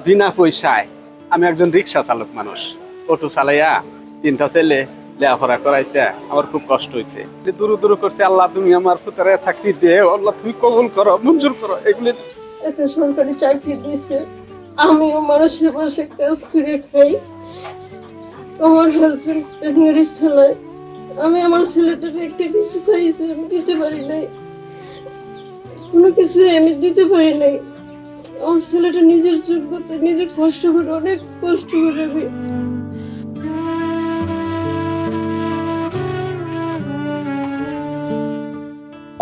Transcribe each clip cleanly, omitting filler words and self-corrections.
বিনা পয়সায় আমি একজন রিক্সা চালক মানুষ, অটো চালাইয়া 3টা ছেলে লেখাপড়া করাইতে আমার খুব কষ্ট হয়েছে। দূর করছে, আল্লাহ তুমি আমার পুত্রে চাকরি দে, আল্লাহ তুমি কবুল করো, মঞ্জুর করো। এগুলি একটা সরকারি চাকরি দিছে, আমিও মানুষের পাশে কাজ করে খাই। আমার হাজবেন্ড গাড়ি চালায়, আমি আমার ছেলেটাকে একটা কিছু চাইছি, আমি দিতে পারি নাই, কোনো কিছু আমি দিতে পারি নাই। আমার ছেলেটা নিজের যোগ্যতা নিজে কষ্ট করে, অনেক কষ্ট করে আমি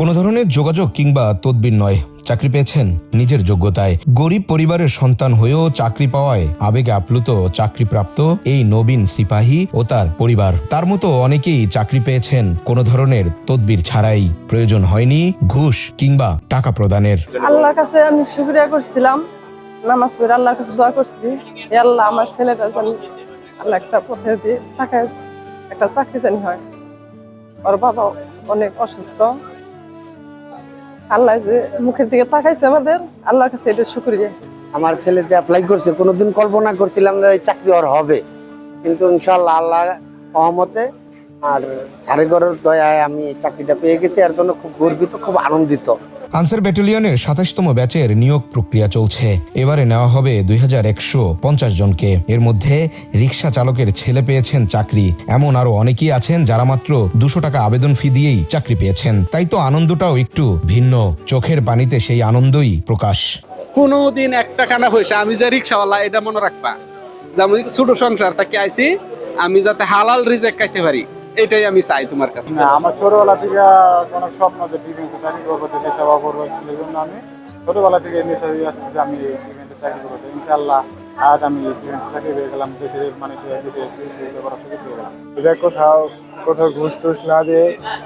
কোনো ধরনের যোগাযোগ কিংবা তদবির নয়, চাকরি পেয়েছেন নিজের যোগ্যতায়। গরিব পরিবারের সন্তান হয়েও চাকরি পাওয়ায় আবেগে আপ্লুত চাকরিপ্রাপ্ত এই নবীন সিপাহী ও তার পরিবার। তার মতো অনেকেই চাকরি পেয়েছেন কোনো ধরনের তদবির ছাড়াই, প্রয়োজন হয়নি ঘুষ কিংবা টাকা প্রদানের। আল্লাহর কাছে আমি শুকরিয়া করছিলাম, নামাজ পড়ে আল্লাহর কাছে দোয়া করছি, আল্লাহ আমার ছেলেটা জানি আল্লাহ একটা পথে দিয়ে টাকায় একটা চাকরি জানি হয়। ওর বাবা অনেক অসুস্থ, আল্লাহ যে মুখের দিকে তাকাইছে আমাদের, আল্লাহর কাছে এটা শুকরিয়া। আমার ছেলে যে অ্যাপ্লাই করছে, কোনোদিন কল্পনা করছিলাম না এই চাকরি ওর হবে, কিন্তু ইনশাআল্লাহ আল্লাহ রহমতে আর সারেগরের দয়ায় আমি এই চাকরিটা পেয়ে গেছি। এর জন্য খুব গর্বিত, খুব আনন্দিত। আনসার ব্যাটালিয়নের 27তম ব্যাচের নিয়োগ প্রক্রিয়া চলছে। এবারে নেওয়া হবে 2150 জনকে। এর মধ্যে রিক্সা চালকের ছেলে পেয়েছেন চাকরি, এমন আরো অনেকেই আছেন যারা মাত্র 200 টাকা আবেদন ফি দিয়েই চাকরি পেয়েছেন। তাই তো আনন্দটাও একটু ভিন্ন, চোখের পানিতে সেই আনন্দই প্রকাশ। কোনোদিন 1 টাকা না পয়সা, আমি যে রিক্সাওয়ালা এটা মনে রাখবা, যেমন ছোট সংসার তাকে আইছি, আমি যাতে হালাল রিজেক খাইতে পারি, এটাই আমি চাই তোমার কাছে। না, আমার ছোটবেলা থেকে অনেক স্বপ্ন যে ডিফেন্সে চাকরি করবো, দেশে সেবা করবো। সেই জন্য আমি ছোটবেলা থেকে নেশা হয়ে আসছি যে আমি ডিফেন্সে চাকরি করবো। ইনশাআল্লাহ আজ আমি ডিফেন্সে চাকরি পেয়ে গেলাম, দেশের মানুষের দেশে করার সুযোগ পেয়ে গেলাম। এটা কোথাও ঘুষ টুস না দিয়ে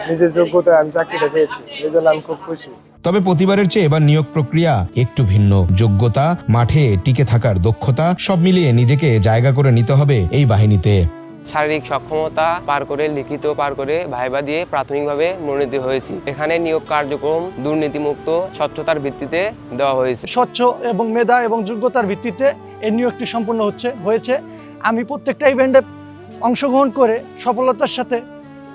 নিজের যোগ্যতায় আমি চাকরিটা পেয়েছি, এই জন্য আমি খুব খুশি। তবে প্রতিবারের চেয়ে এবার নিয়োগ প্রক্রিয়া একটু ভিন্ন। যোগ্যতা, মাঠে টিকে থাকার দক্ষতা সব মিলিয়ে নিজেকে জায়গা করে নিতে হবে এই বাহিনীতে। শারীরিক সক্ষমতা পার করে, লিখিত পার করে ভাইবা দিয়ে প্রাথমিকভাবে মনোনীত হয়েছি। এখানে নিয়োগ কার্যক্রম দুর্নীতিমুক্ত স্বচ্ছতার ভিত্তিতে দেওয়া হয়েছে। স্বচ্ছ এবং মেধা এবং যোগ্যতার ভিত্তিতে এই নিয়োগটি সম্পন্ন হয়েছে। আমি প্রত্যেকটা ইভেন্টে অংশগ্রহণ করে সফলতার সাথে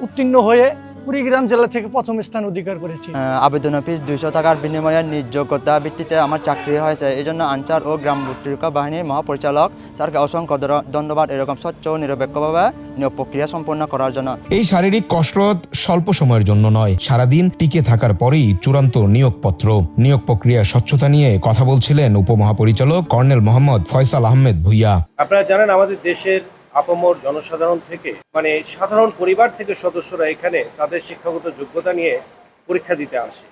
উত্তীর্ণ হয়ে কুড়িগ্রাম জেলা থেকে প্রথম স্থান অধিকার করেছি। আবেদন ফিস 200 টাকার বিনিময়ে নিজ যোগ্যতা ভিত্তিতে আমার চাকরি হয়েছে। এই জন্য আনসার ও গ্রাম ভর্তিকা বাহিনীর মহাপরিচালক স্যারকে অসংখ্য ধন্যবাদ, এরকম স্বচ্ছ ও নিরপেক্ষভাবে নিয়োগ প্রক্রিয়া সম্পন্ন করার জন্য। এই শারীরিক কসরত স্বল্প সময়ের জন্য নয়, সারাদিন টিকে থাকার পরেই চূড়ান্ত নিয়োগপত্র। নিয়োগ প্রক্রিয়ার স্বচ্ছতা নিয়ে কথা বলছিলেন উপমহাপরিচালক কর্নেল মোহাম্মদ ফয়সাল আহমেদ ভুইয়া। আপনারা জানেন আমাদের দেশের আপামর জনসাধারণ থেকে, মানে সাধারণ পরিবার থেকে সদস্যরা এখানে তাদের শিক্ষাগত যোগ্যতা নিয়ে পরীক্ষা দিতে আসে।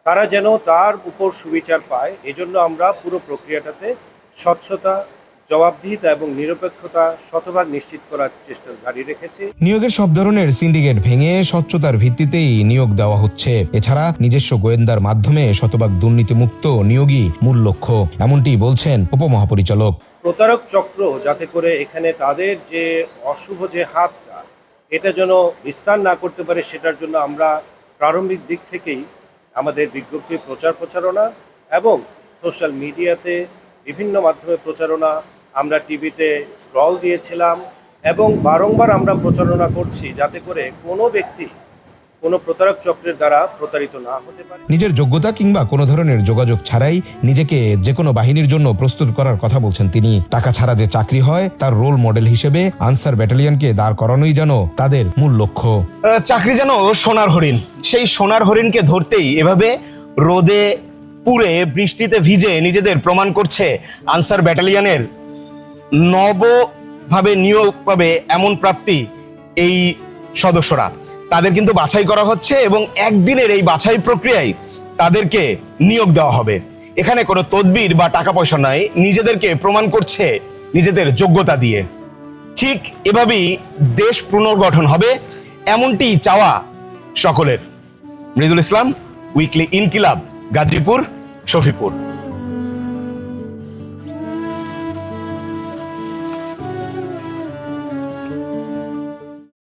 তারা যেন তার উপর সুবিচার পায়, এজন্য আমরা পুরো প্রক্রিয়াটাতে স্বচ্ছতা, জবাবদিহিতা এবং নিরপেক্ষতা শতভাগ নিশ্চিত করার চেষ্টা জারি রেখেছি। নিয়োগের সব ধরনের সিন্ডিকেট ভেঙে স্বচ্ছতার ভিত্তিতেই নিয়োগ দেওয়া হচ্ছে। এছাড়া নিজস্ব গোয়েন্দার মাধ্যমে শতভাগ দুর্নীতিমুক্ত নিয়োগই মূল লক্ষ্য, এমনটি বলছেন উপমহাপরিচালক। প্রতারক চক্র যাতে করে এখানে তাদের যে অশুভ যে হাতটা, এটা যেন বিস্তার না করতে পারে, সেটার জন্য আমরা প্রারম্ভিক দিক থেকেই আমাদের বিজ্ঞপ্তি প্রচারণা এবং সোশ্যাল মিডিয়াতে বিভিন্ন মাধ্যমে প্রচারণা, আমরা টিভিতে স্ক্রল দিয়েছিলাম এবং বারংবার আমরা প্রচারণা করছি যাতে করে কোনো ব্যক্তি কোনো প্রতারক চক্রের দ্বারা প্রতারিত না হতে পারে। নিজের যোগ্যতা কিংবা কোনো ধরনের যোগাযোগ ছাড়াই নিজেকে যে কোনো বাহিনীর জন্য প্রস্তুত করার কথা বলছেন তিনি। টাকা ছাড়া যে চাকরি হয় তার রোল মডেল হিসেবে আনসার ব্যাটালিয়নকে দাঁড় করানোই যেন তাদের মূল লক্ষ্য। চাকরি যেন সোনার হরিণ, সেই সোনার হরিণকে ধরতেই এভাবে রোদে পুড়ে বৃষ্টিতে ভিজে নিজেদের প্রমাণ করছে আনসার ব্যাটালিয়নের নবভাবে নিয়োগ পাবে এমন প্রাপ্তি এই সদস্যরা। তাদের কিন্তু বাছাই করা হচ্ছে এবং একদিনের এই বাছাই প্রক্রিয়ায় তাদেরকে নিয়োগ দেওয়া হবে। এখানে কোনো তদবির বা টাকা পয়সা নয়, নিজেদেরকে প্রমাণ করছে নিজেদের যোগ্যতা দিয়ে। ঠিক এভাবেই দেশ পুনর্গঠন হবে, এমনটি চাওয়া সকলের। মৃদুল ইসলাম, উইকলি ইনকিলাব, গাজীপুর, শফিপুর।